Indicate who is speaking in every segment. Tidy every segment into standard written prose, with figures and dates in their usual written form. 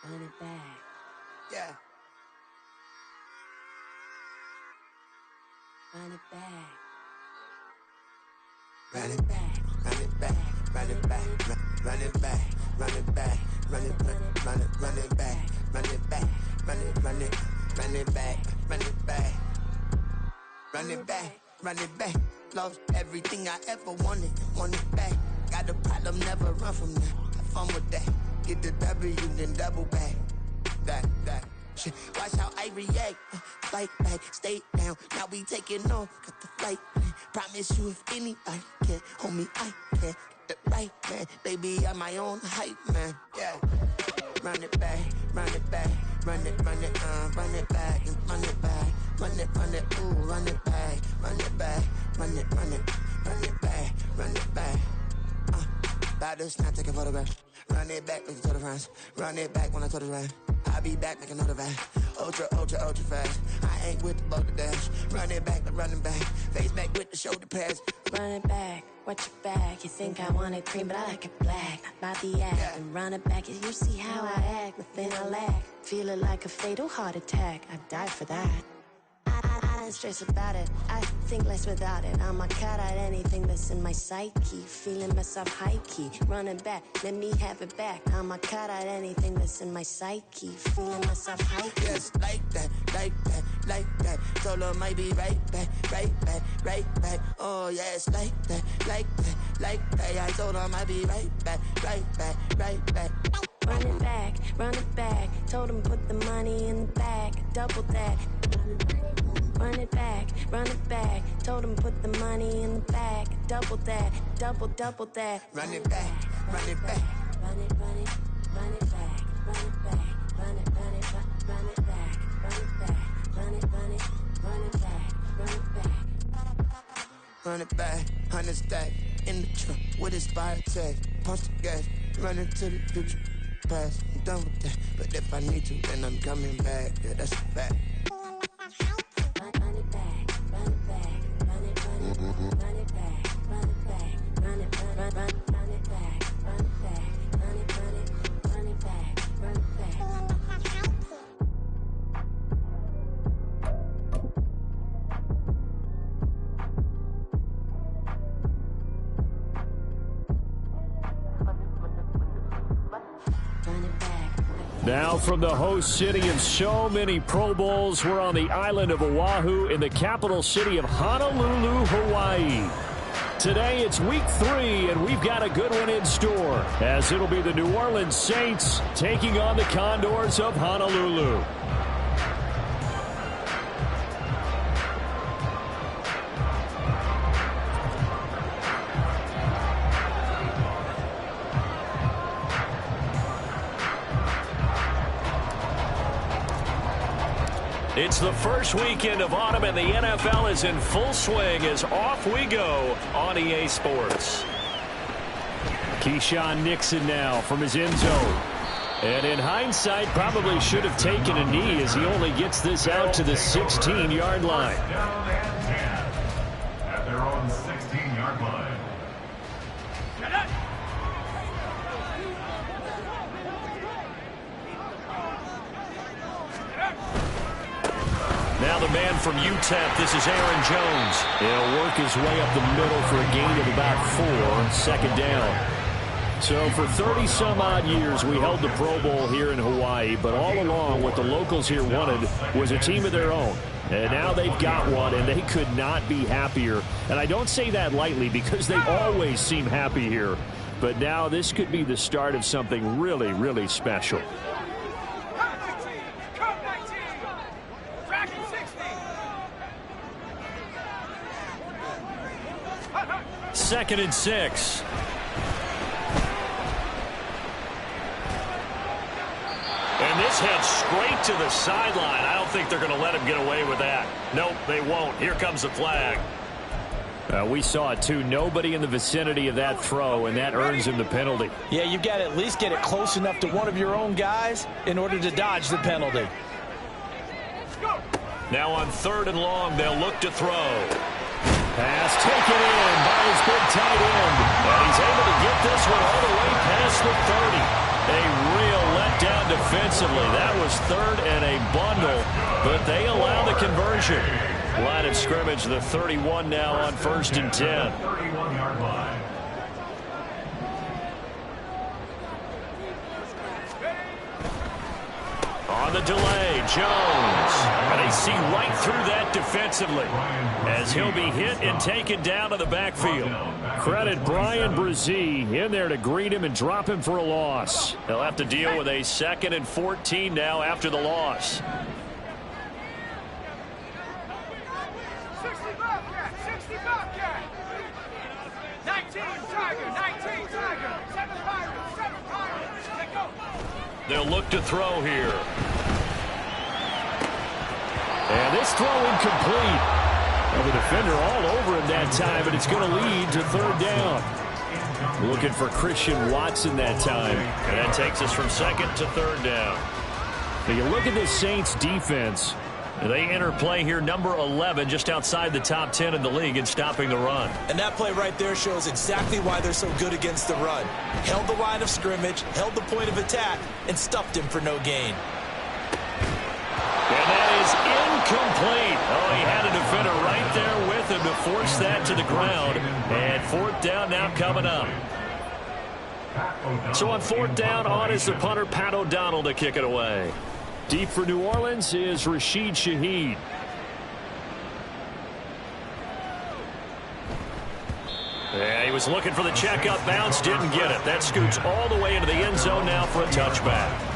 Speaker 1: Run it back.
Speaker 2: Yeah.
Speaker 1: Run it back.
Speaker 2: Run it back, run it back, run it back, run it back, run it back, run it back, run it back, run it back, run it, run it, run it back, run it back, run it back, run it back. Lost everything I ever wanted, want it back. Got a problem, never run from that. Have fun with that. Get the W, then double back. That. Shit. Watch how I react. Fight back, stay down. Now we taking off. Got the flight plan. Promise you if anybody can, homie, I can. Get the right man. Baby, I'm my own hype man. Yeah. Run it back, run it back, run it back, and run it back, run it, ooh, run it back, run it back, run it back, run it back. About to snap, take a photograph. Run it back, make it to the friends. Run it back when I told it right. I'll be back, make another back. Ultra fast. I ain't with the boat to dash. Run it back, but running back. Face back with the shoulder pads.
Speaker 1: Run it back, watch your back. You think I want it cream, but I like it black. Not by the act,
Speaker 2: Yeah.
Speaker 1: and run it back. You see how I act, nothing I lack. Feeling like a fatal heart attack. I'd die for that. I don't stress about it, I think less without it. I'ma cut out anything that's in my psyche. Feeling myself high-key, running back, let me have it back. I'ma cut out anything that's in my psyche. Feeling myself high-key.
Speaker 2: Yes, like that, like that, like that. Solo might be right back. Oh yes, like that, like that, like that. I told him I'd be right back.
Speaker 1: Run it back, told him put the money in the bag, double that. Run it back, told him put the money in the bag, double that, double that.
Speaker 2: Run it back, run it back.
Speaker 1: Run it back, run it back, run it back, run it back, run it back, run it back,
Speaker 2: Run it back, 100 stack in the trunk with his fire tag. Punch the gas, running to the future. Past, I'm done with that. But if I need to, then I'm coming back. Yeah, that's a fact.
Speaker 1: Run it back, run it back, run it back, run it back, run it back, run it back, run it back, run it back, run it back, run it back.
Speaker 3: Now from the host city of so many Pro Bowls, we're on the island of Oahu in the capital city of Honolulu, Hawaii. Today it's week 3, and we've got a good one in store, as it'll be the New Orleans Saints taking on the Condors of Honolulu. It's the first weekend of autumn, and the NFL is in full swing as off we go on EA Sports. Keyshawn Nixon now from his end zone. And in hindsight, probably should have taken a knee as he only gets this out to the 16-yard line.
Speaker 4: Down and 10 at their own 16-yard line.
Speaker 3: Now the man from UTEP, this is Aaron Jones. He'll work his way up the middle for a gain of about 4, second down. So for 30-some-odd years, we held the Pro Bowl here in Hawaii, but all along what the locals here wanted was a team of their own. And now they've got one, and they could not be happier. And I don't say that lightly because they always seem happy here. But now this could be the start of something really, really special. Second and 6. And this heads straight to the sideline. I don't think they're going to let him get away with that. Nope, they won't. Here comes the flag. We saw it too. Nobody in the vicinity of that throw, and that earns him the penalty.
Speaker 5: Yeah, you've got to at least get it close enough to one of your own guys in order to dodge the penalty.
Speaker 3: Now on 3rd and long, they'll look to throw. Pass taken in by his big tight end. And he's able to get this one all the way past the 30. A real letdown defensively. That was third and a bundle, but they allow the conversion. Line of scrimmage, the 31 now on 1st and 10.
Speaker 4: 31-yard line.
Speaker 3: On the delay, Jones. And they see right through that defensively as he'll be hit and taken down to the backfield. Credit Brian Brzee in there to greet him and drop him for a loss. They'll have to deal with a 2nd and 14 now after the loss. They'll look to throw here. And this throw incomplete. Well, the defender all over him that time, but it's going to lead to 3rd down. Looking for Christian Watson that time. And that takes us from 2nd to 3rd down. Now you look at this Saints defense. They enter play here, number 11, just outside the top 10 in the league in stopping the run.
Speaker 5: And that play right there shows exactly why they're so good against the run. Held the line of scrimmage, held the point of attack, and stuffed him for no gain.
Speaker 3: And that is incomplete. Oh, he had a defender right there with him to force that to the ground. And 4th down now coming up. So on 4th down, on is the punter, Pat O'Donnell, to kick it away. Deep for New Orleans is Rashid Shaheed. Yeah, he was looking for the checkup bounce, didn't get it. That scoots all the way into the end zone now for a touchback.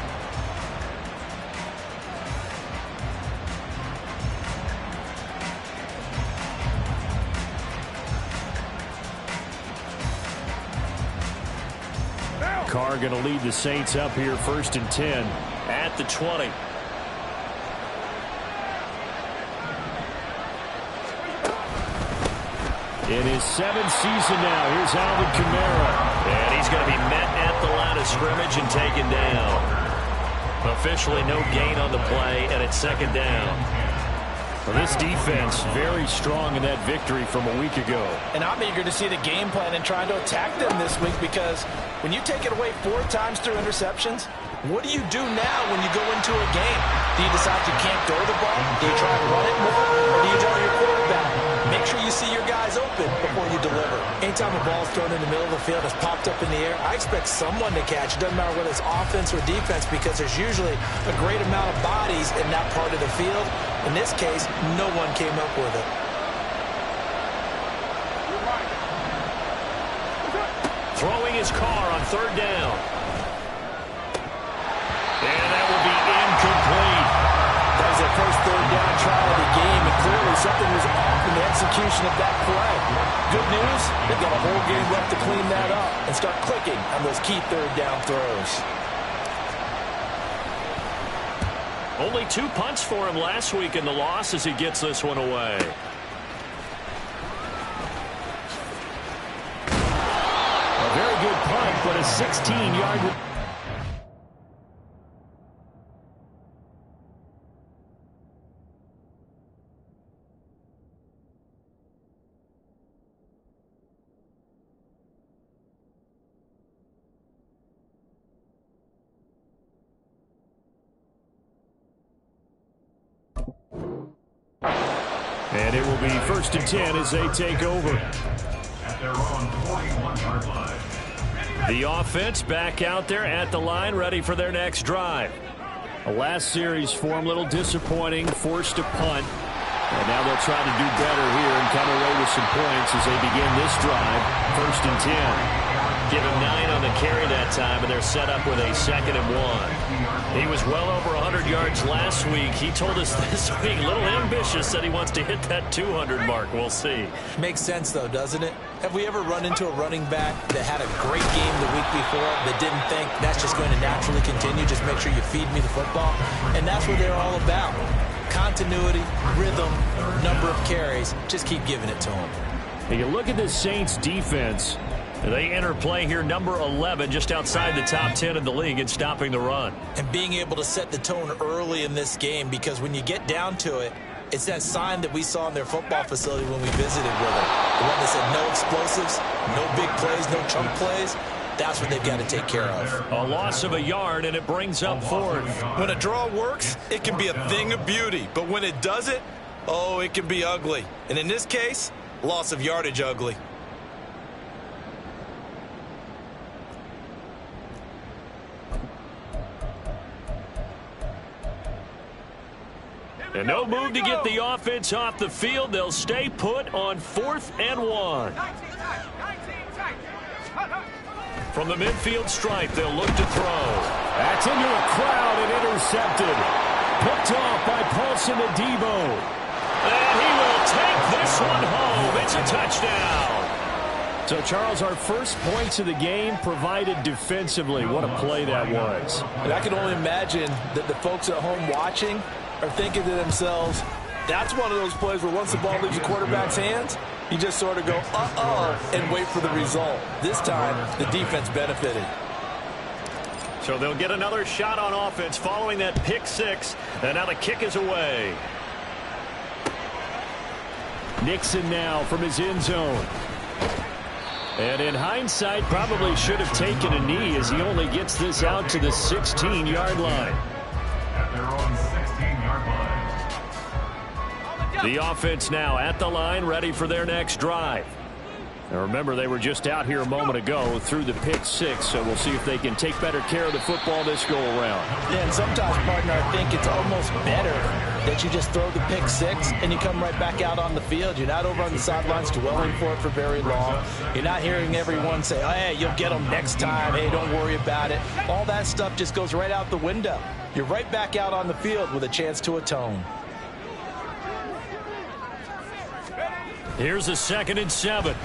Speaker 3: Carr going to lead the Saints up here, 1st and 10 at the 20. In his 7th season now, here's Alvin Kamara. And he's going to be met at the line of scrimmage and taken down. Officially no gain on the play, and it's 2nd down. Well, this defense very strong in that victory from a week ago.
Speaker 5: And I'm eager to see the game plan and trying to attack them this week, because when you take it away 4 times through interceptions, what do you do now when you go into a game? Do you decide you can't throw the ball? Do you try to run it more? Or do you tell your quarterback, make sure you see your guys open before you deliver? Anytime a ball is thrown in the middle of the field, it's popped up in the air, I expect someone to catch. It doesn't matter whether it's offense or defense, because there's usually a great amount of bodies in that part of the field. In this case, no one came up with it.
Speaker 3: Throwing his car on 3rd down. And that will be incomplete.
Speaker 5: That was their first 3rd down try of the game, and clearly something was off in the execution of that play. Good news, they've got a whole game left to clean that up and start clicking on those key 3rd down throws.
Speaker 3: Only 2 punts for him last week in the loss as he gets this one away. A very good punt, but a 16-yard... And it will be 1st and 10 as they take over.
Speaker 4: At their own 41-yard line.
Speaker 3: The offense back out there at the line, ready for their next drive. A last series form, a little disappointing, forced to punt. And now they'll try to do better here and come away with some points as they begin this drive, 1st and 10. Give him 9 on the carry that time, and they're set up with a 2nd and 1. He was well over 100 yards last week. He told us this week, a little ambitious, said he wants to hit that 200 mark. We'll see.
Speaker 5: Makes sense, though, doesn't it? Have we ever run into a running back that had a great game the week before that didn't think that's just going to naturally continue, just make sure you feed me the football? And that's what they're all about. Continuity, rhythm, number of carries. Just keep giving it to them.
Speaker 3: Hey, you look at this Saints defense. They enter play here, number 11, just outside the top 10 in the league in stopping the run.
Speaker 5: And being able to set the tone early in this game, because when you get down to it, it's that sign that we saw in their football facility when we visited with them. The one that said no explosives, no big plays, no chunk plays. That's what they've got to take care of.
Speaker 3: A loss of a yard, and it brings up fourth.
Speaker 5: When a draw works, it can be a thing of beauty. But when it doesn't, oh, it can be ugly. And in this case, loss of yardage ugly.
Speaker 3: And no move to get the offense off the field. They'll stay put on 4th and 1. From the midfield stripe, they'll look to throw. That's into a crowd and intercepted. Picked off by Paulson Adebo. And he will take this one home. It's a touchdown. So, Charles, our first points of the game provided defensively. What a play that was.
Speaker 5: And I can only imagine that the folks at home watching are thinking to themselves, that's one of those plays where once the ball leaves the quarterback's hands, you just sort of go, uh-oh, and wait for the result. This time, the defense benefited.
Speaker 3: So they'll get another shot on offense following that pick six, and now the kick is away. Nixon now from his end zone. And in hindsight, probably should have taken a knee as he only gets this out to the 16-yard line.
Speaker 4: At their own 16-yard line.
Speaker 3: The offense now at the line, ready for their next drive. Now remember, they were just out here a moment ago through the pick six, so we'll see if they can take better care of the football this go-around.
Speaker 5: Yeah, and sometimes, partner, I think it's almost better that you just throw the pick six and you come right back out on the field. You're not over on the sidelines dwelling for it for very long. You're not hearing everyone say, oh, hey, you'll get them next time. Hey, don't worry about it. All that stuff just goes right out the window. You're right back out on the field with a chance to atone.
Speaker 3: Here's a 2nd and 7.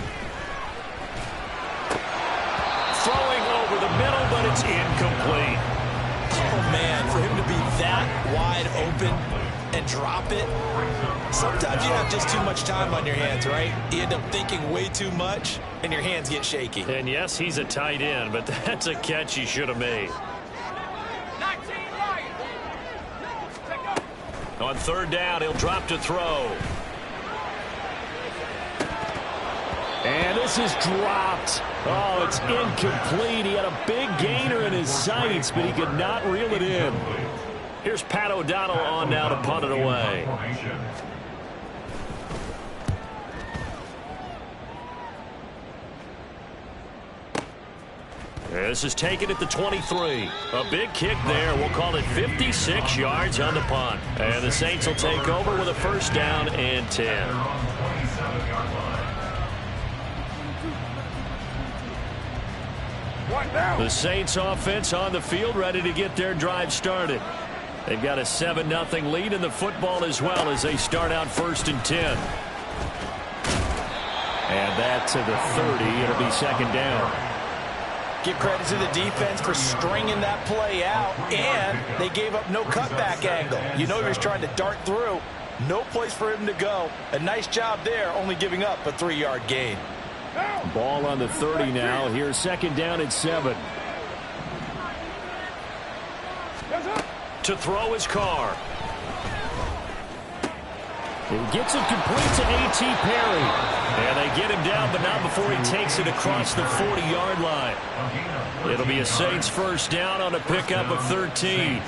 Speaker 3: Throwing over the middle, but it's incomplete.
Speaker 5: Oh, man, for him to be that wide open and drop it, sometimes you have just too much time on your hands, right? You end up thinking way too much, and your hands get shaky.
Speaker 3: And yes, he's a tight end, but that's a catch he should have made. On 3rd down, he'll drop to throw. And this is dropped. Oh, it's incomplete. He had a big gainer in his sights, but he could not reel it in. Here's Pat O'Donnell on now to punt it away. This is taken at the 23. A big kick there. We'll call it 56 yards on the punt. And the Saints will take over with a 1st down and 10. The Saints offense on the field, ready to get their drive started. They've got a 7-0 lead in the football as well as they start out 1st and 10. And that to the 30. It'll be 2nd down.
Speaker 5: Give credit to the defense for stringing that play out, and they gave up no cutback angle. You know he was trying to dart through. No place for him to go. A nice job there, only giving up a 3-yard gain.
Speaker 3: Ball on the 30 now. Here's 2nd down and 7. To throw his Carr. He gets it complete to A.T. Perry. And they get him down, but not before he takes it across the 40-yard line. It'll be a Saints 1st down on a pickup of 13.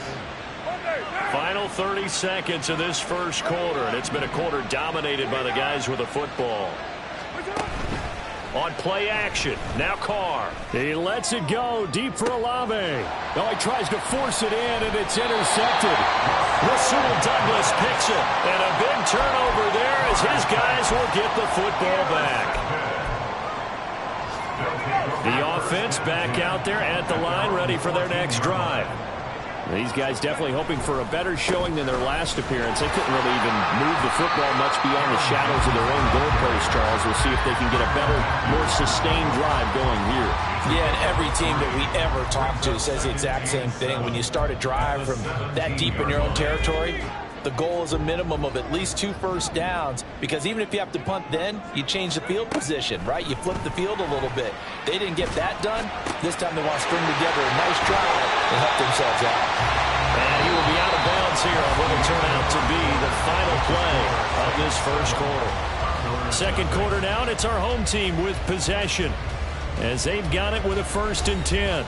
Speaker 3: Final 30 seconds of this 1st quarter, and it's been a quarter dominated by the guys with the football. On play action, now Carr. He lets it go deep for Olave. Now he tries to force it in, and it's intercepted. Rasul Douglas picks it, and a big turnover there as his guys will get the football back. The offense back out there at the line, ready for their next drive. These guys definitely hoping for a better showing than their last appearance. They couldn't really even move the football much beyond the shadows of their own goalpost, Charles. We'll see if they can get a better, more sustained drive going here.
Speaker 5: Yeah, and every team that we ever talk to says the exact same thing. When you start a drive from that deep in your own territory, the goal is a minimum of at least 2 first downs, because even if you have to punt then, you change the field position, right? You flip the field a little bit. They didn't get that done. This time they want to string together a nice drive and help themselves out.
Speaker 3: And he will be out of bounds here on what will turn out to be the final play of this 1st quarter. 2nd quarter now, and it's our home team with possession. as they've got it with a 1st and 10.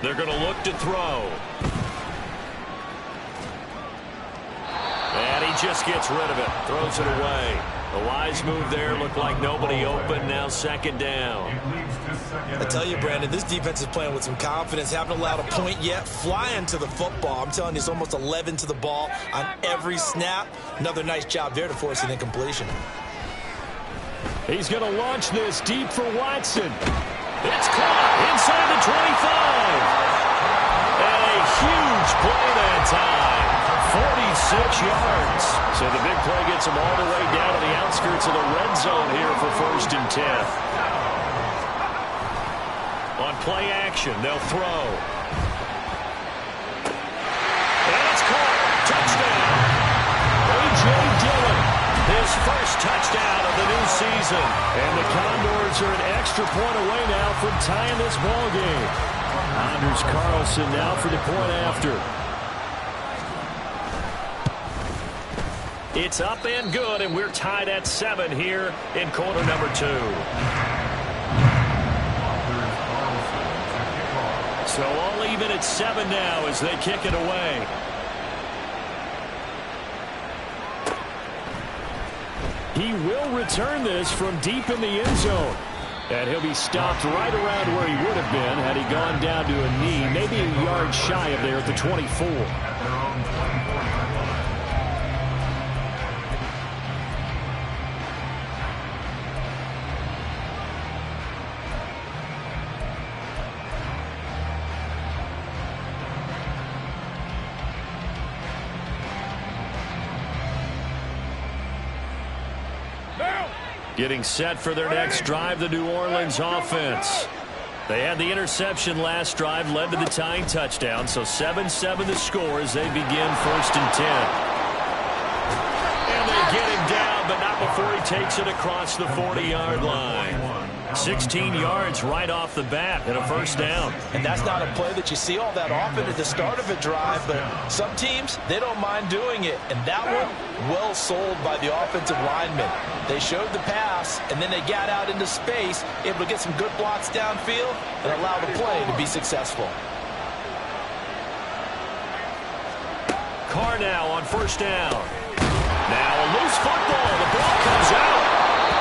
Speaker 3: They're going to look to throw. And he just gets rid of it. Throws it away. A wise move there. Looked like nobody open. Now 2nd down.
Speaker 5: I tell you, Brandon, this defense is playing with some confidence. Haven't allowed a point yet. Flying to the football. I'm telling you, it's almost 11 to the ball on every snap. Another nice job there to force an incompletion.
Speaker 3: He's going to launch this deep for Watson. It's caught inside the 25. And a huge play that time. 46 yards. So the big play gets him all the way down to the outskirts of the red zone here for 1st and 10. On play action, they'll throw. And it's caught. Touchdown. A.J. Dillon. His first touchdown of the new season. And the Condors are an extra point away now from tying this ball game. Anders Carlson now for the point after. It's up and good, and we're tied at 7 here in quarter number 2. So all even at 7 now as they kick it away. He will return this from deep in the end zone. And he'll be stopped right around where he would have been had he gone down to a knee, maybe a yard shy of there at the 24. Getting set for their next drive, the New Orleans offense. They had the interception last drive, led to the tying touchdown, so 7-7 the score as they begin 1st and 10. And they get him down, but not before he takes it across the 40-yard line. 16 yards right off the bat and a 1st down.
Speaker 5: And that's not a play that you see all that often at the start of a drive, but some teams, they don't mind doing it. And that one, well sold by the offensive lineman. They showed the pass, and then they got out into space, able to get some good blocks downfield and allow the play to be successful.
Speaker 3: Carr now on 1st down. Now a loose football. The ball comes out.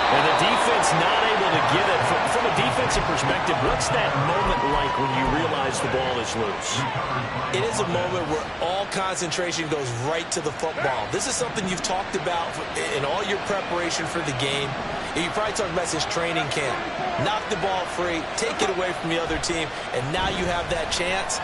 Speaker 3: And the defense not able to get it. From a defensive perspective, what's that moment like when you realize the ball is loose?
Speaker 5: It is a moment where all concentration goes right to the football. This is something you've talked about in all your preparation for the game. You probably talked about since training camp. Knock the ball free, take it away from the other team, and now you have that chance.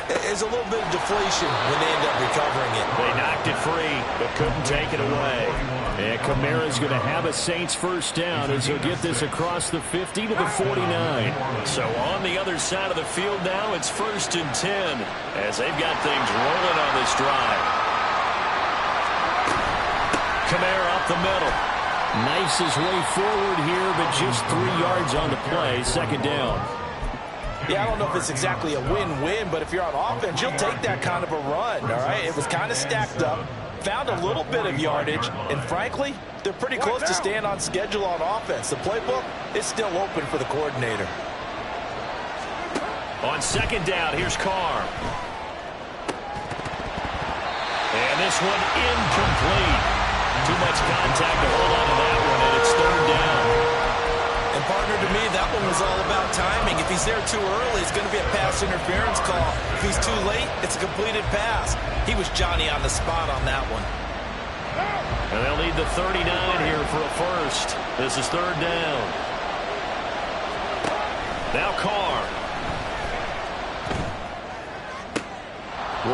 Speaker 5: There's a little bit of deflation when they end up recovering it.
Speaker 3: They knocked it free, but couldn't take it away. And Kamara's going to have a Saints 1st down as he'll get this across the 50 to the 49. So on the other side of the field now, it's 1st and 10 as they've got things rolling on this drive. Kamara up the middle. Knifes his way forward here, but just 3 yards on the play. 2nd down.
Speaker 5: Yeah, I don't know if it's exactly a win-win, but if you're on offense, you'll take that kind of a run, all right? It was kind of stacked up, found a little bit of yardage, and frankly, they're pretty close to staying on schedule on offense. The playbook is still open for the coordinator.
Speaker 3: On 2nd down, here's Carr. And this one incomplete. Too much contact to hold on to that one, and it's 3rd down.
Speaker 5: And partner, to me, that one was all about timing. If he's there too early, it's going to be a pass interference call. If he's too late, it's a completed pass. He was Johnny on the spot on that one.
Speaker 3: And they'll need the 39 here for a 1st. This is 3rd down. Now Carr.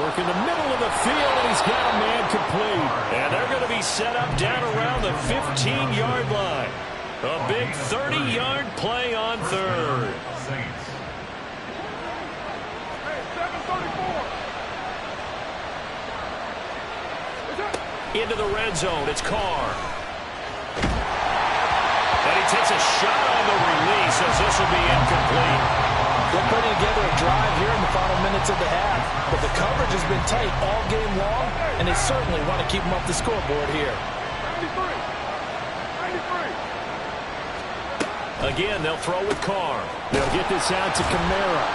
Speaker 3: Work in the middle of the field, and he's got a man complete. And they're going to be set up down around the 15-yard line. A big 30-yard play on 3rd. into the red zone. It's Carr. And he takes a shot on the release as this will be incomplete.
Speaker 5: They're putting together a drive here in the final minutes of the half, but the coverage has been tight all game long, and they certainly want to keep them up the scoreboard here.
Speaker 4: 93.
Speaker 3: Again, they'll throw with Carr. They'll get this out to Kamara.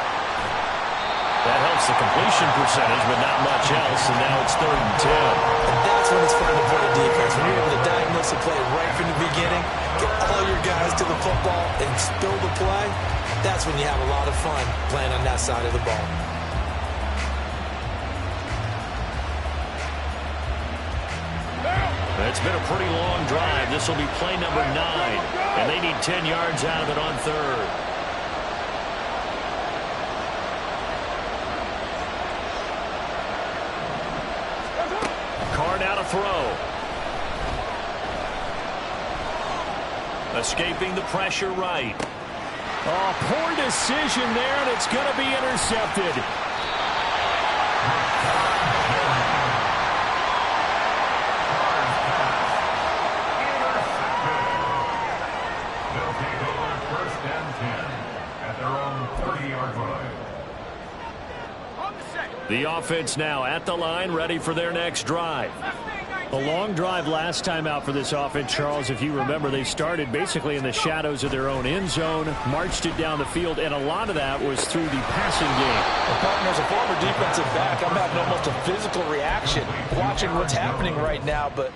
Speaker 3: That helps the completion percentage, but not much else, and now it's 3rd and 10.
Speaker 5: And that's when it's fun to play defense. When you're able to diagnose a play right from the beginning, get all your guys to the football, and spill the play, that's when you have a lot of fun playing on that side of the ball.
Speaker 3: It's been a pretty long drive. This will be play number 9, and they need 10 yards out of it on 3rd. Carr now to throw. Escaping the pressure right. Oh, poor decision there, and it's going to be intercepted.
Speaker 4: They'll take over 1st and 10 at their own 30-yard line.
Speaker 3: The offense now at the line, ready for their next drive. A long drive last time out for this offense, Charles. If you remember, they started basically in the shadows of their own end zone, marched it down the field, and a lot of that was through the passing game.
Speaker 5: Well, partner, as a former defensive back, I'm having almost a physical reaction watching what's happening right now, but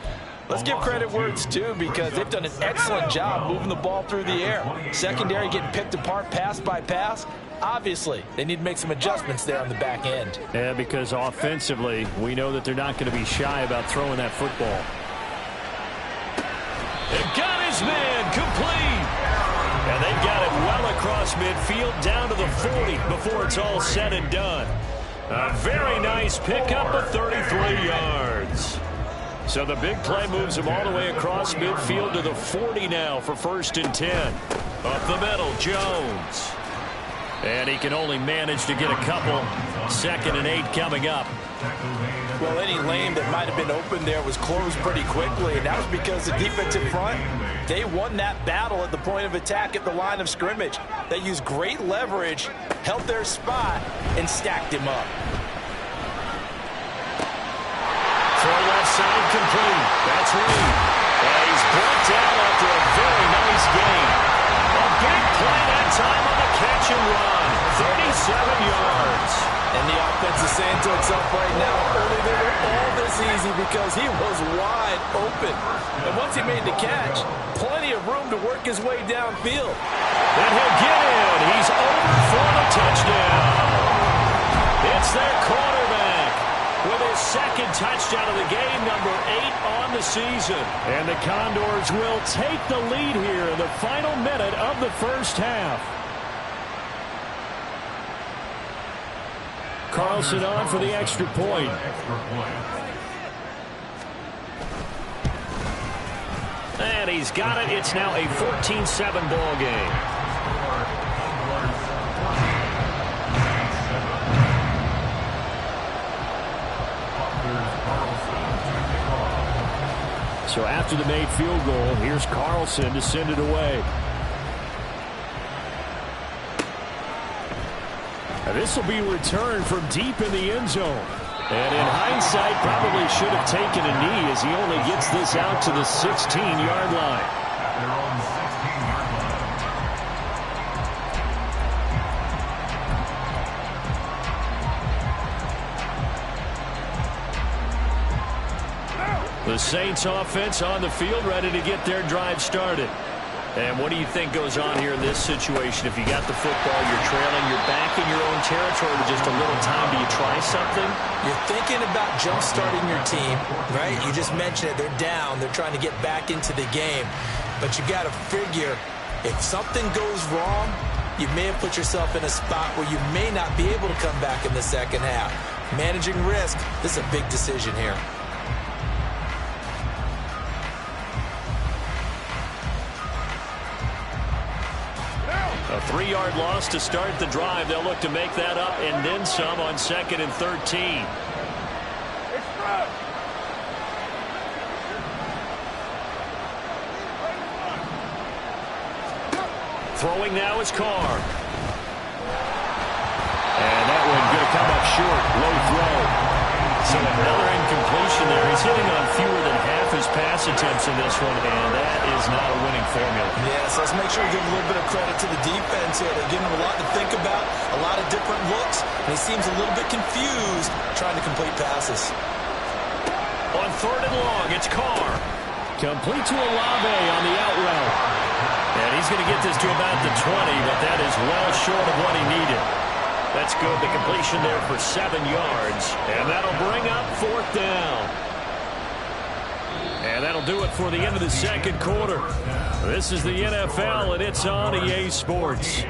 Speaker 5: let's give credit where it's due because they've done an excellent job moving the ball through the air. Secondary getting picked apart pass by pass. Obviously, they need to make some adjustments there on the back end.
Speaker 3: Yeah, because offensively, we know that they're not going to be shy about throwing that football. They've got his man complete. And they've got it well across midfield down to the 40 before it's all said and done. A very nice pickup of 33 yards. So the big play moves them all the way across midfield to the 40 now for 1st and 10. Up the middle, Jones. And he can only manage to get a couple. 2nd and 8 coming up.
Speaker 5: Well, any lane that might have been open there was closed pretty quickly, and that was because the defensive front, they won that battle at the point of attack at the line of scrimmage. They used great leverage, held their spot, and stacked him up.
Speaker 3: Throw left side complete. That's Reed. And he's brought down after a very nice game. A big play that time on the catch and run. 37 yards.
Speaker 5: And the offense is saying to itself right now, early they were all this easy because he was wide open. And once he made the catch, plenty of room to work his way downfield.
Speaker 3: And he'll get in. He's over for the touchdown. It's their quarterback with his 2nd touchdown of the game, number 8 on the season. And the Condors will take the lead here in the final minute of the 1st half. Carlson on for the extra point. And he's got it. It's now a 14-7 ball game. So after the made field goal, here's Carlson to send it away. And this will be returned from deep in the end zone. And in hindsight, probably should have taken a knee as he only gets this out to the 16-yard line.
Speaker 4: They're on 16-yard line.
Speaker 3: The Saints offense on the field, ready to get their drive started. And what do you think goes on here in this situation? If you got the football, you're trailing, you're back in your own territory with just a little time. Do you try something?
Speaker 5: You're thinking about jump-starting your team, right? You just mentioned it. They're down. They're trying to get back into the game. But you got to figure, if something goes wrong, you may have put yourself in a spot where you may not be able to come back in the 2nd half. Managing risk, this is a big decision here.
Speaker 3: A 3-yard loss to start the drive. They'll look to make that up and then some on 2nd and 13. Throwing now is Carr. And that one going to come up short. Low throw. So another incompletion there. He's hitting on fewer than half his pass attempts in this one, and that is not a winning formula.
Speaker 5: Yeah, so let's make sure we give a little bit of credit to the defense here. They're giving him a lot to think about, a lot of different looks, and he seems a little bit confused trying to complete passes.
Speaker 3: On 3rd and long, it's Carr. Complete to Olave on the out route. And he's going to get this to about the 20, but that is well short of what he needed. That's good. The completion there for 7 yards. And that'll bring up 4th down. And that'll do it for the end of the second quarter. This is the NFL, and it's on EA Sports.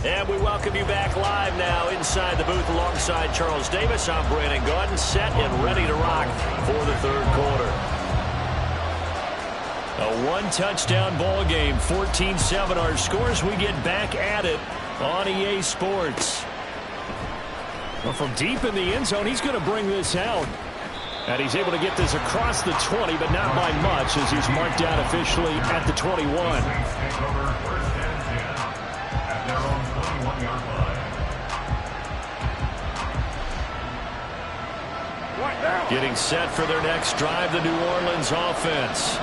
Speaker 3: And we welcome you back live now inside the booth alongside Charles Davis. I'm Brandon Gaudin, set and ready to rock for the 3rd quarter. A one-touchdown ball game, 14-7 our scores. We get back at it on EA Sports. Well, from deep in the end zone, he's going to bring this out. And he's able to get this across the 20, but not by much as he's marked down officially at the 21. Getting set for their next drive, the New Orleans offense.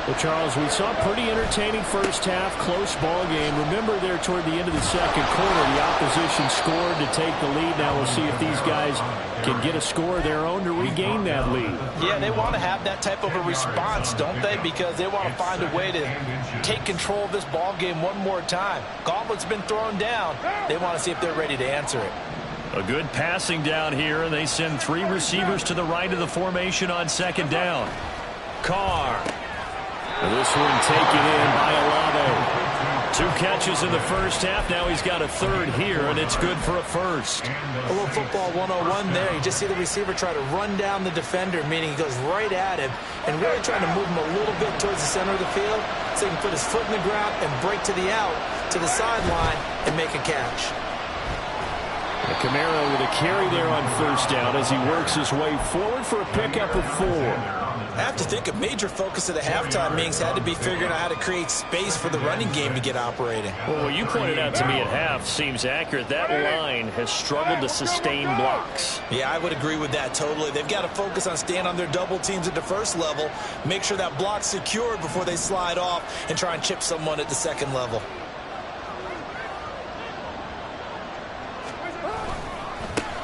Speaker 3: Well, Charles, we saw a pretty entertaining first half, close ball game. Remember there toward the end of the second quarter, the opposition scored to take the lead. Now we'll see if these guys can get a score of their own to regain that lead.
Speaker 5: Yeah, they want to have that type of a response, don't they? Because they want to find a way to take control of this ball game one more time. Gauntlet's been thrown down. They want to see if they're ready to answer it.
Speaker 3: A good passing down here, and they send 3 receivers to the right of the formation on 2nd down. Carr. And this one taken in by Olave. 2 catches in the first half. Now he's got a 3rd here, and it's good for a first.
Speaker 5: A little football 101 there. You just see the receiver try to run down the defender, meaning he goes right at him, and really trying to move him a little bit towards the center of the field so he can put his foot in the ground and break to the out, to the sideline, and make a catch.
Speaker 3: Camaro with a carry there on 1st down as he works his way forward for a pickup of 4.
Speaker 5: I have to think a major focus of the halftime meetings had to be figuring out how to create space for the running game to get operating.
Speaker 3: Well, what you pointed out to me at half seems accurate. That line has struggled to sustain blocks.
Speaker 5: Yeah, I would agree with that totally. They've got to focus on staying on their double teams at the first level, make sure that block's secured before they slide off and try and chip someone at the second level.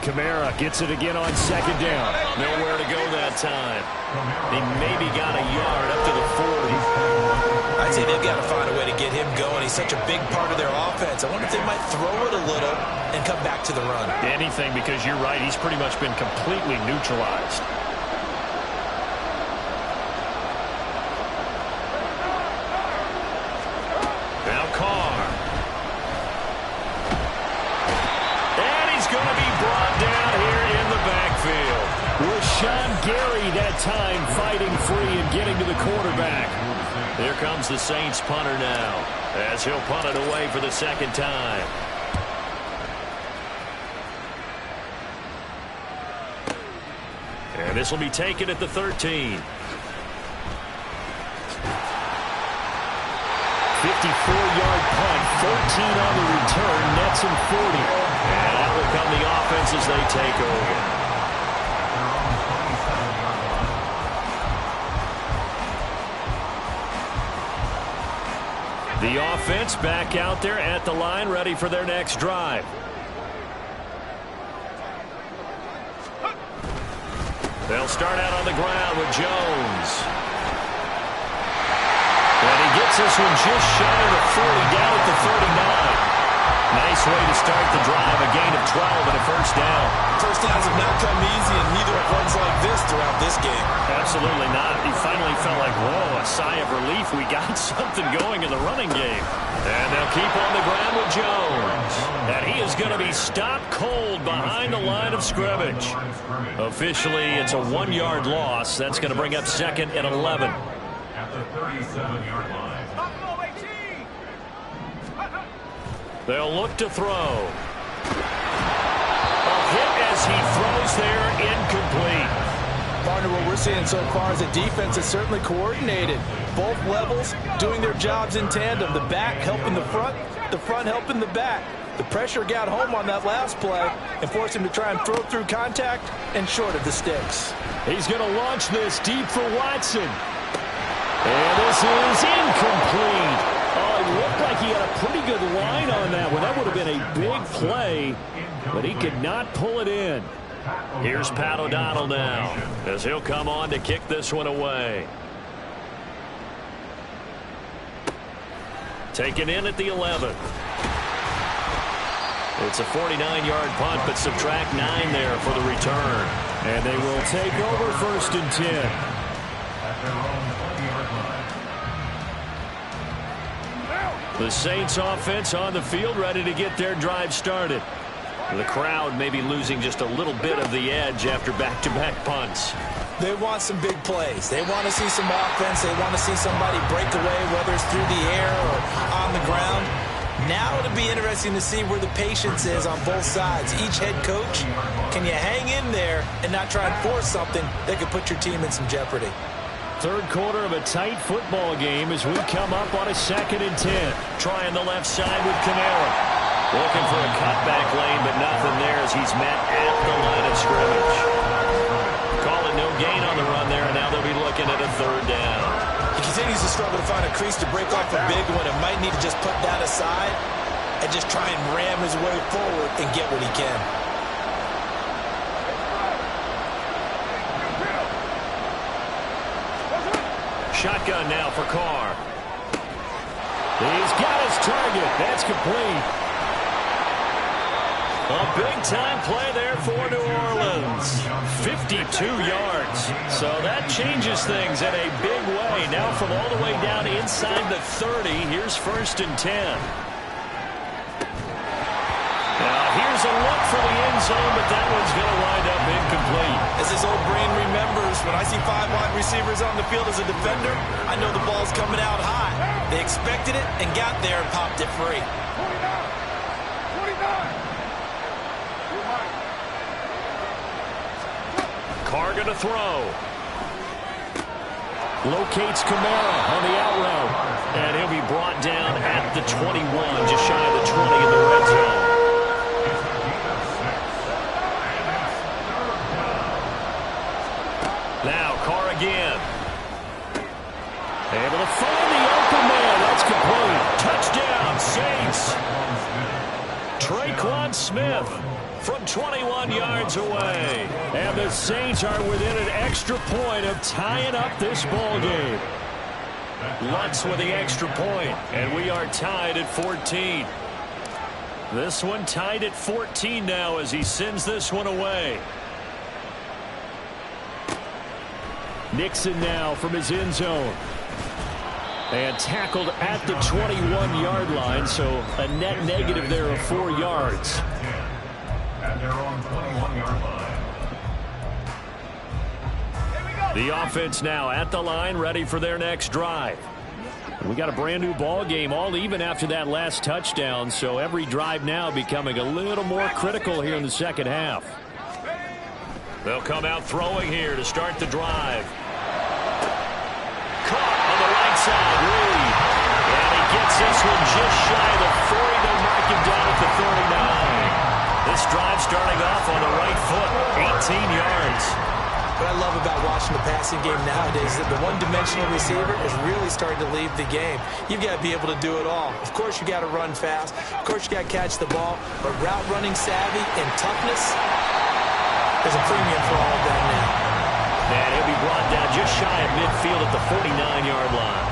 Speaker 3: Camara gets it again on 2nd down. Nowhere to go that time. He maybe got a yard up to the 40.
Speaker 5: I'd say they've got to find a way to get him going. He's such a big part of their offense. I wonder if they might throw it a little and come back to the run.
Speaker 3: Anything, because you're right. He's pretty much been completely neutralized. Now Carr. And he's going to be brought down here in the backfield. Rashawn Gary that time fighting free and getting to the quarterback. Here comes the Saints punter now as he'll punt it away for the 2nd time. And this will be taken at the 13. 54-yard punt, 14 on the return, nets him 40. And that will come the offense as they take over. The offense back out there at the line, ready for their next drive. They'll start out on the ground with Jones. And he gets this one just shy of the 40, down at the 39. Nice way to start the drive, a gain of 12 and a 1st down.
Speaker 5: First downs have not come easy, and neither have runs like this throughout this game.
Speaker 3: Absolutely not. He finally felt like, whoa, a sigh of relief. We got something going in the running game. And they'll keep on the ground with Jones. And he is going to be stopped cold behind the line of scrimmage. Officially, it's a 1-yard loss. That's going to bring up 2nd and 11.
Speaker 4: At the 37-yard line.
Speaker 3: They'll look to throw. A hit as he throws there, incomplete.
Speaker 5: Partner, what we're seeing so far is a defense that's certainly coordinated. Both levels doing their jobs in tandem. The back helping the front helping the back. The pressure got home on that last play and forced him to try and throw through contact and short of the sticks.
Speaker 3: He's going to launch this deep for Watson. And this is incomplete. Oh, it looked like he had a pretty good line on that one. That would have been a big play, but he could not pull it in. Here's Pat O'Donnell now as he'll come on to kick this one away. Taken in at the 11th. It's a 49-yard punt, but subtract 9 there for the return. And they will take over 1st and 10.
Speaker 4: At their own 20-yard line.
Speaker 3: The Saints offense on the field, ready to get their drive started. The crowd may be losing just a little bit of the edge after back-to-back punts.
Speaker 5: They want some big plays. They want to see some offense. They want to see somebody break away, whether it's through the air or on the ground. Now it'll be interesting to see where the patience is on both sides. Each head coach, can you hang in there and not try and force something that could put your team in some jeopardy?
Speaker 3: Third quarter of a tight football game as we come up on a 2nd and 10. Trying the left side with Kamara. Looking for a cutback lane, but nothing there as he's met at the line of scrimmage. Call it no gain on the run there, and now they'll be looking at a 3rd down.
Speaker 5: He continues to struggle to find a crease to break off a big one and might need to just put that aside and just try and ram his way forward and get what he can.
Speaker 3: Shotgun now for Carr. He's got his target. That's complete. A big-time play there for New Orleans. 52 yards. So that changes things in a big way. Now from all the way down inside the 30, here's 1st and 10. Now here's a look for the end zone, but that one's going to wind up incomplete.
Speaker 5: As his old brain remembers, when I see 5 wide receivers on the field as a defender, I know the ball's coming out high. They expected it and got there and popped it free.
Speaker 4: 29.
Speaker 3: Carr going to throw. Locates Kamara on the out route. And he'll be brought down at the 21, just shy of the 20 in the red zone. Now Carr again. Able to find the open man. That's complete. Touchdown, Saints. Traquan Smith from 21 yards away. And the Saints are within an extra point of tying up this ball game. Lutz with the extra point, and we are tied at 14. This one tied at 14 now as he sends this one away. Nixon now from his end zone. And tackled at the 21-yard line, so a net negative there of 4 yards.
Speaker 4: At their own 21-yard line.
Speaker 3: The offense now at the line, ready for their next drive. We got a brand new ball game, all even after that last touchdown, so every drive now becoming a little more critical here in the second half. They'll come out throwing here to start the drive. Caught on the right side, Reed. And he gets this one just shy of the 40. They'll mark him down at the 39. This drive starting off on the right foot, 18 yards.
Speaker 5: What I love about watching the passing game nowadays is that the one-dimensional receiver is really starting to leave the game. You've got to be able to do it all. Of course, you got to run fast. Of course, you got to catch the ball. But route running savvy and toughness, there's a premium for all of that now.
Speaker 3: And he'll be brought down just shy of midfield at the 49-yard line.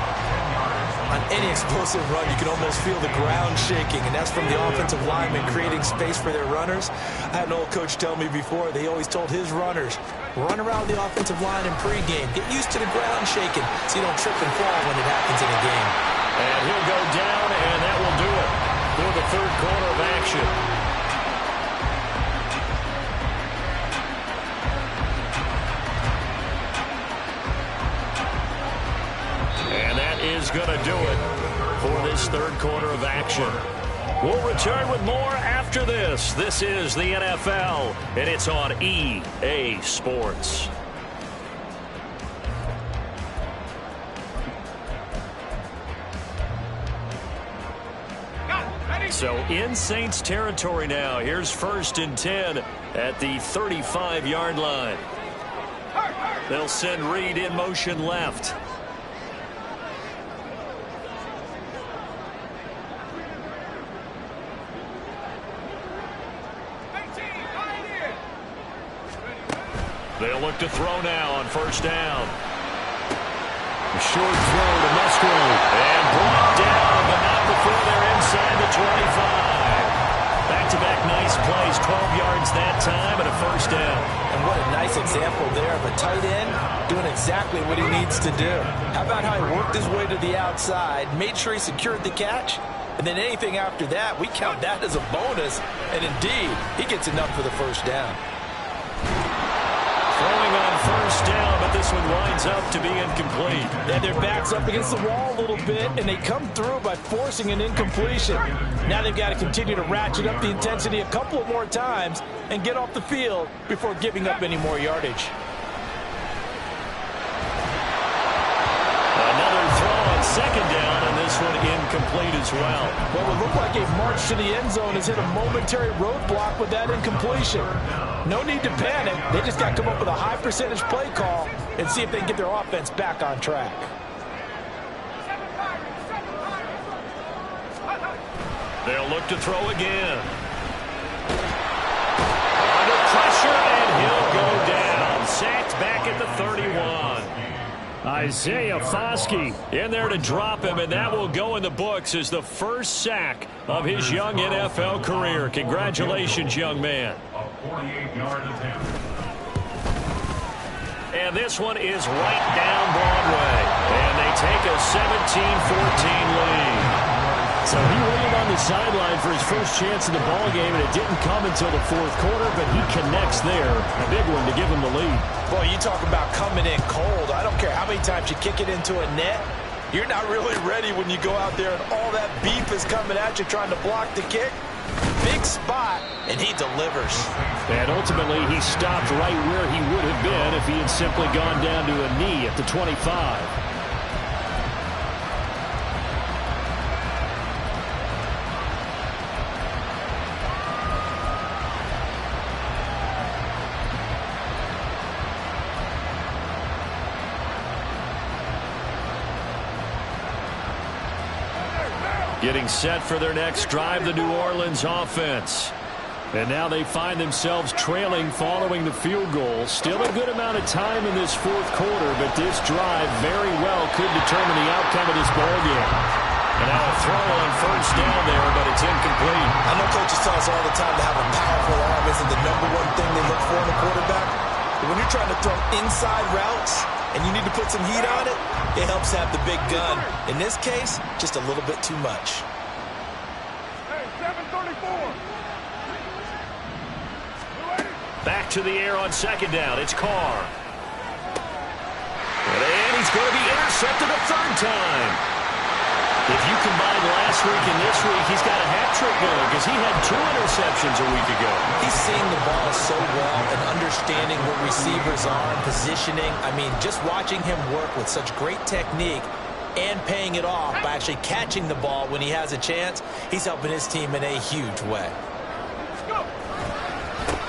Speaker 5: On any explosive run, you can almost feel the ground shaking, and that's from the offensive linemen creating space for their runners. I had an old coach tell me before, they always told his runners, run around the offensive line in pregame. Get used to the ground shaking so you don't trip and fall when it happens in a game.
Speaker 3: And he'll go down, and that will do it for the third quarter of action. And that is going to do it for this third quarter of action. We'll return with more after this. This is the NFL, and it's on EA Sports. So in Saints territory now. Here's 1st and 10 at the 35-yard line. They'll send Reed in motion left. They'll look to throw now on 1st down. A short throw to Musgrove. And brought down, but not before they're inside the 25. Back-to-back nice plays, 12 yards that time and a 1st down.
Speaker 5: And what a nice example there of a tight end doing exactly what he needs to do. How about how he worked his way to the outside, made sure he secured the catch, and then anything after that, we count that as a bonus. And indeed, he gets enough for the 1st down.
Speaker 3: Throwing on 1st down, but this one winds up to be incomplete.
Speaker 5: And their back's up against the wall a little bit, and they come through by forcing an incompletion. Now they've got to continue to ratchet up the intensity a couple of more times and get off the field before giving up any more yardage.
Speaker 3: Another throw on 2nd down, and this one incomplete as well.
Speaker 5: Well, it looked like a march to the end zone has hit a momentary roadblock with that incompletion. No need to panic. They just got to come up with a high percentage play call and see if they can get their offense back on track.
Speaker 3: They'll look to throw again. Under pressure, and he'll go down. Sacked back at the 31. Isaiah Foskey in there to drop him, and that will go in the books as the first sack of his young NFL career. Congratulations, young man.
Speaker 4: A 48-yard attempt.
Speaker 3: And this one is right down Broadway. And they take a 17-14 lead.
Speaker 6: So he waited on the sideline for his first chance in the ball game, and it didn't come until the 4th quarter, but he connects there. A big one to give him the lead.
Speaker 5: Boy, you talk about coming in cold. I don't care how many times you kick it into a net. You're not really ready when you go out there and all that beef is coming at you trying to block the kick. Big spot, and he delivers.
Speaker 6: And ultimately, he stopped right where he would have been if he had simply gone down to a knee at the 25.
Speaker 3: Getting set for their next drive, the New Orleans offense. And now they find themselves trailing following the field goal. Still a good amount of time in this 4th quarter, but this drive very well could determine the outcome of this ballgame. And now a throw on 1st down there, but it's incomplete.
Speaker 5: I know coaches tell us all the time to have a powerful arm isn't the #1 thing they look for in a quarterback. But when you're trying to throw inside routes and you need to put some heat on it, it helps have the big gun. In this case, just a little bit too much.
Speaker 4: Hey, 734.
Speaker 3: Back to the air on 2nd down. It's Carr. And he's going to be intercepted a 3rd time. If you combine last week and this week, he's got a hat-trick going because he had 2 interceptions a week ago.
Speaker 5: He's seeing the ball so well and understanding where receivers are and positioning. I mean, just watching him work with such great technique and paying it off by actually catching the ball when he has a chance, he's helping his team in a huge way.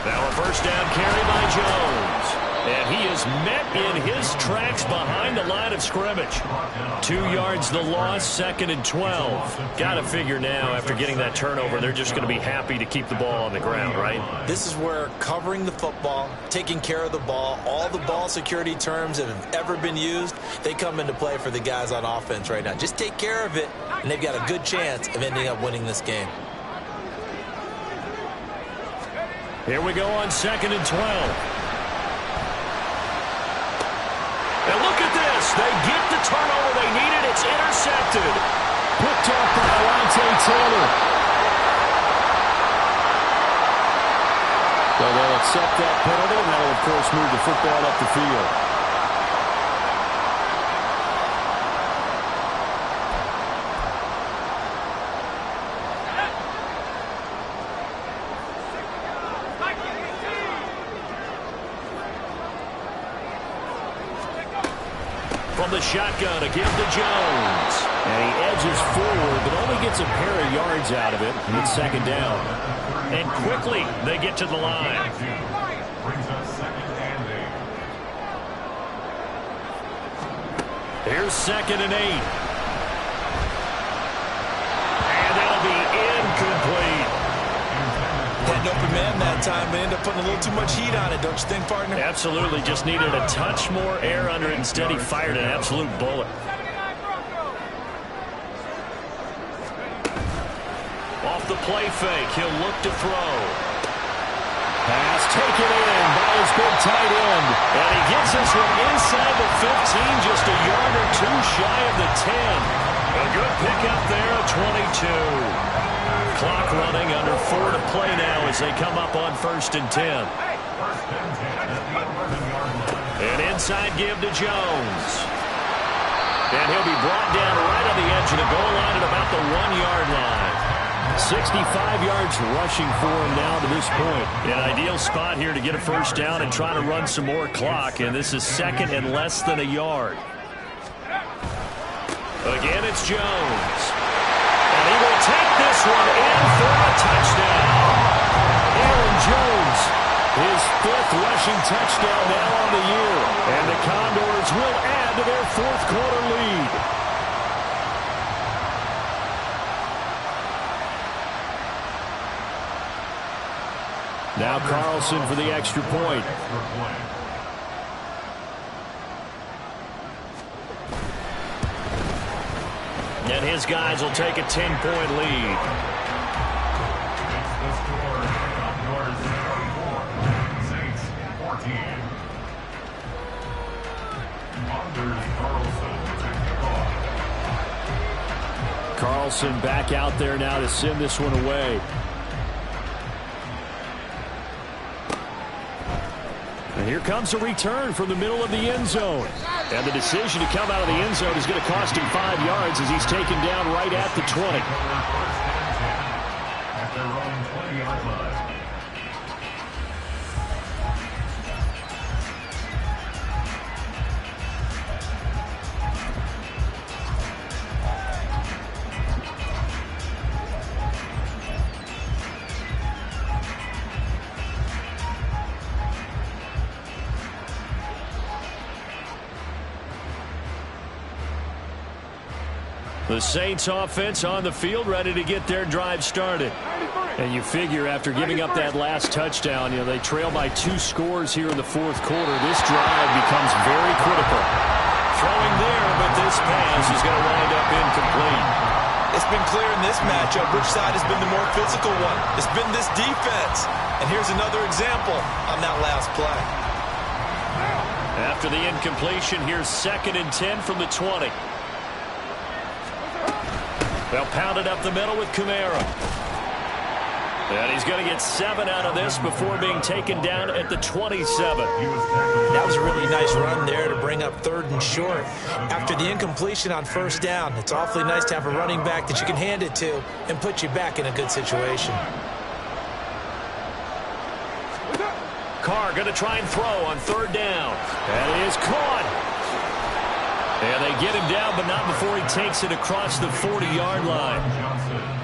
Speaker 3: Now a 1st down carry by Jones. And he is met in his tracks behind the line of scrimmage. 2 yards the loss, 2nd and 12. Got to figure now after getting that turnover, they're just going to be happy to keep the ball on the ground, right?
Speaker 5: This is where covering the football, taking care of the ball, all the ball security terms that have ever been used, they come into play for the guys on offense right now. Just take care of it, and they've got a good chance of ending up winning this game.
Speaker 3: Here we go on 2nd and 12. And look at this. They get the turnover they needed. It's intercepted.
Speaker 6: Picked up by Alontae Taylor. So they'll accept that penalty, and that'll, of course, move the football up the field.
Speaker 3: from the shotgun, a give to Jones. And he edges forward, but only gets a pair of yards out of it. And it's second down. And quickly, they get to the line.
Speaker 4: Brings us second and 8.
Speaker 3: Here's second and 8. And that'll be incomplete.
Speaker 5: Had an open man that time, but ended up putting a little too much heat on it, don't you think, partner?
Speaker 3: Absolutely. Just needed a touch more air under it. Instead, he fired an absolute bullet. Off the play fake, he'll look to throw. Pass taken in by his big tight end. And he gets this one inside the 15, just a yard or two shy of the 10. A good pickup there, a 22. Clock running, under 4 to play now as they come up on 1st and 10. An inside give to Jones. And he'll be brought down right on the edge of the goal line at about the 1-yard line. 65 yards rushing for him now to this point. An ideal spot here to get a first down and try to run some more clock. And this is second and less than a yard. Again, it's Jones. And he will take this one in for a touchdown. Aaron Jones, his 5th rushing touchdown now on the year. And the Condors will add to their 4th quarter lead. Now Carlson for the extra point. And his guys will take a 10-point lead.
Speaker 4: The score, Condors 34, Saints 14. Anders Carlson takes the ball.
Speaker 3: Carlson back out there now to send this one away. And here comes a return from the middle of the end zone. And the decision to come out of the end zone is going to cost him 5 yards as he's taken down right at the 20.
Speaker 4: At their own 20-yard line.
Speaker 3: The Saints offense on the field, ready to get their drive started. And you figure after giving up that last touchdown, they trail by 2 scores here in the 4th quarter. This drive becomes very critical. Throwing there, but this pass is going to wind up incomplete.
Speaker 5: It's been clear in this matchup which side has been the more physical one. It's been this defense. And here's another example on that last play.
Speaker 3: After the incompletion, here's 2nd and 10 from the 20. They'll pound it up the middle with Kamara. And he's going to get 7 out of this before being taken down at the 27.
Speaker 5: That was a really nice run there to bring up 3rd and short. After the incompletion on 1st down, it's awfully nice to have a running back that you can hand it to and put you back in a good situation.
Speaker 3: Carr going to try and throw on 3rd down. And it is caught. And they get him down, but not before he takes it across the 40-yard line.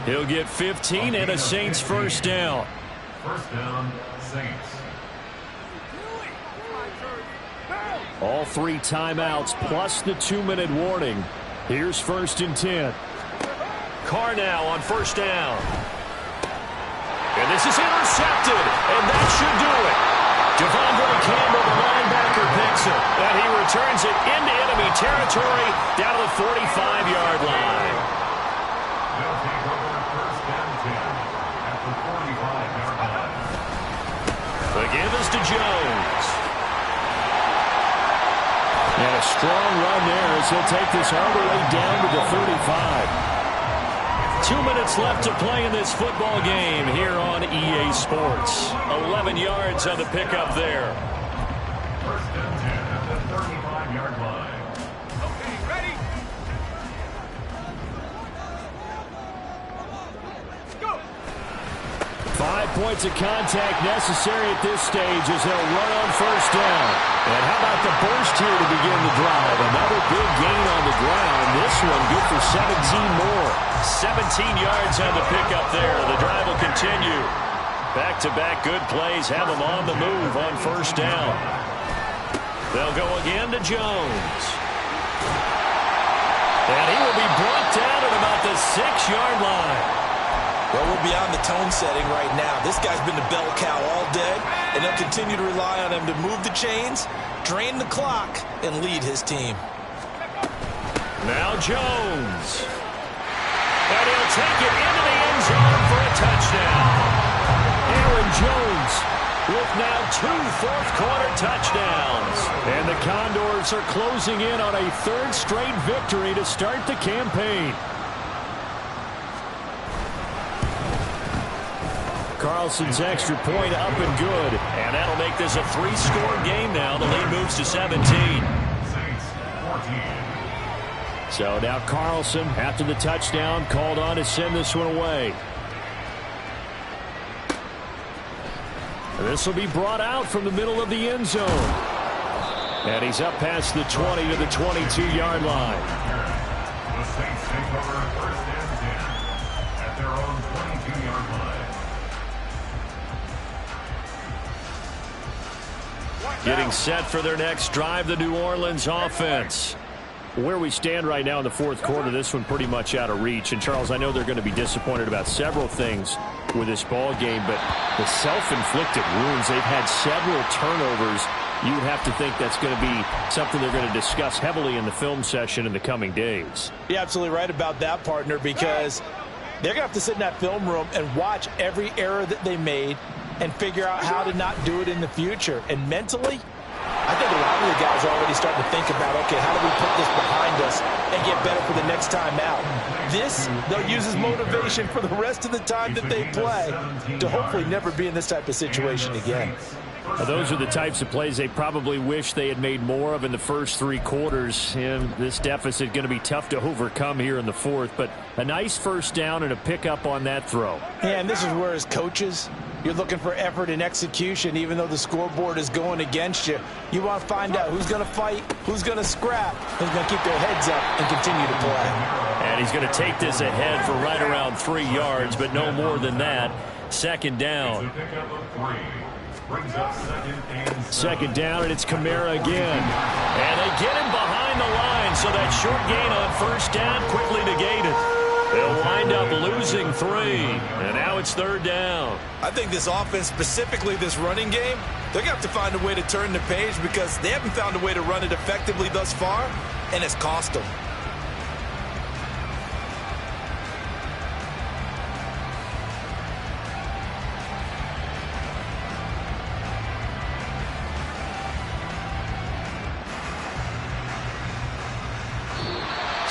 Speaker 3: He'll get 15 and a Saints first down.
Speaker 4: First down, Saints.
Speaker 3: All 3 timeouts plus the 2-minute warning. Here's 1st and 10. Carr now on 1st down. And this is intercepted, and that should do it. Devondre Campbell, the linebacker, picks it. And he returns it into enemy territory down to the 45-yard line.
Speaker 4: They'll take over 1st and 10 at the 45-yard line.
Speaker 3: The give is to Jones. And a strong run there as he'll take this all the way down to the 35. 2 minutes left to play in this football game here on EA Sports. 11 yards on the pickup there.
Speaker 4: 1st and 10 at the 35-yard line.
Speaker 7: Okay, ready? Go!
Speaker 3: 5
Speaker 6: points of contact necessary at this stage as they'll run on first down. And how about the burst here to begin the drive? Another big gain on the ground. This one good for 17 more. 17 yards on the pickup there. The drive will continue. Back-to-back good plays have them on the move on first down. They'll go again to Jones. And he will be brought down at about the 6-yard line.
Speaker 5: Well, we're beyond the tone setting right now. This guy's been the bell cow all day, and they'll continue to rely on him to move the chains, drain the clock, and lead his team.
Speaker 6: Now Jones. And he'll take it into the end zone for a touchdown. Aaron Jones with now 2 fourth-quarter touchdowns. And the Condors are closing in on a 3rd straight victory to start the campaign. Carlson's extra point up and good. And that'll make this a 3-score game now. The lead moves to 17. So now Carlson, after the touchdown, called on to send this one away. This will be brought out from the middle of the end zone. And he's up past the 20 to the 22-yard line.
Speaker 4: The Saints take over 1st and 10 at their own 22-yard line.
Speaker 6: Getting set for their next drive, the New Orleans offense. Where we stand right now in the 4th quarter, this one pretty much out of reach. And, Charles, I know they're going to be disappointed about several things with this ball game, but the self-inflicted wounds, they've had several turnovers. You would have to think that's going to be something they're going to discuss heavily in the film session in the coming days.
Speaker 5: You're absolutely right about that, partner, because they're going to have to sit in that film room and watch every error that they made and figure out how to not do it in the future. And mentally, I think a lot of the guys are already starting to think about, okay, how do we put this behind us and get better for the next time out? This, they'll use as motivation for the rest of the time that they play to hopefully never be in this type of situation again.
Speaker 6: Those are the types of plays they probably wish they had made more of in the first 3 quarters. And this deficit going to be tough to overcome here in the 4th. But a nice first down and a pickup on that throw.
Speaker 5: Yeah, and this is where as coaches, you're looking for effort and execution. Even though the scoreboard is going against you, you want to find out who's going to fight, who's going to scrap, who's going to keep their heads up and continue to play.
Speaker 6: And he's going to take this ahead for right around 3 yards, but no more than that. 2nd down. Second down, and it's Kamara again. And they get him behind the line, so that short gain on first down quickly negated. They'll wind up losing 3, and now it's 3rd down.
Speaker 5: I think this offense, specifically this running game, they're going to have to find a way to turn the page because they haven't found a way to run it effectively thus far, and it's cost them.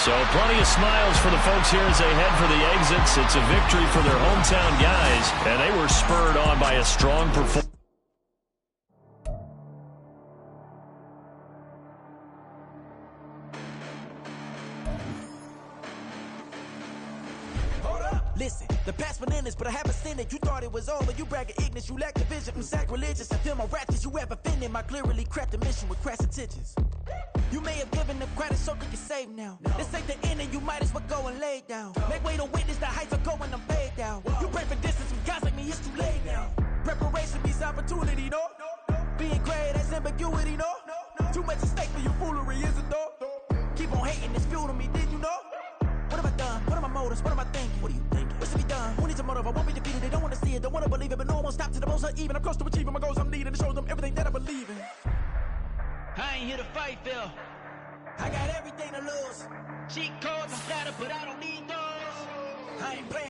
Speaker 6: So plenty of smiles for the folks here as they head for the exits. It's a victory for their hometown guys, and they were spurred on by a strong performance.
Speaker 7: Listen, the past bananas, but I haven't seen it. You thought it was over. You bragging ignorance. You lack the vision from sacrilegious. I feel my ratchets. You have offended my clearly crafted mission with crass intentions. You may have given them credit so they can save now. This ain't the end and you might as well go and lay down. Make way to witness the heights are going, I'm paid down. You pray for distance with guys like me, it's too late now. Preparation means opportunity, no? Being great, that's ambiguity, no? Too much at stake for your foolery, is it though? Keep on hating, it's fuel to me, did you know? What have I done? What are my motives? What am I thinking? What are you thinking? What should be done? Who needs a motive? I won't be defeated. They don't want to see it, don't want to believe it, but no one won't stop to the most uneven. I'm close to achieving my goals. I'm needing to show them everything that I believe in. I ain't here to fight, Phil. I got everything to lose. Cheat codes, I'm flattered, but I don't need those. I ain't playing.